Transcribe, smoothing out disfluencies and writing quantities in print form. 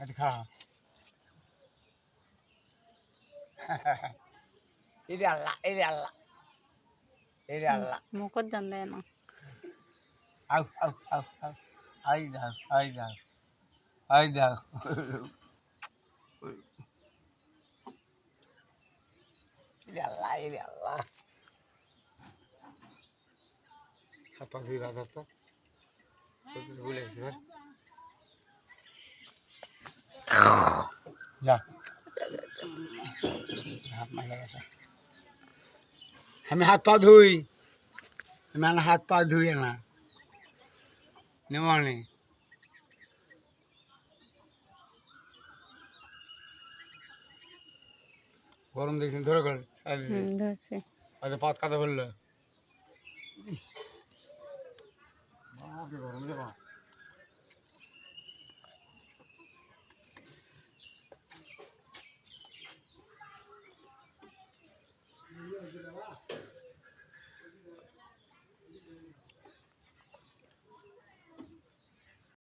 একটু খারাপ এটা আল্লাহ এটা আল্লাহ এটা আল্লাহ মুখত জান দেয় না আউ আউ আউ আউ আই যাও আই যাও আই যাও এটা আল্লাহ এটা আল্লাহ হাত পা ধুই বাজ আছে ভুলে গেছি স্যার যা হাত মাইলা গেছে আমি হাত পা ধুই আমি হাত পা ধুই না নেমনি গরম দেখছেন ধরে করে ধরছে আচ্ছা পাত কাদা বললো গরম দেবা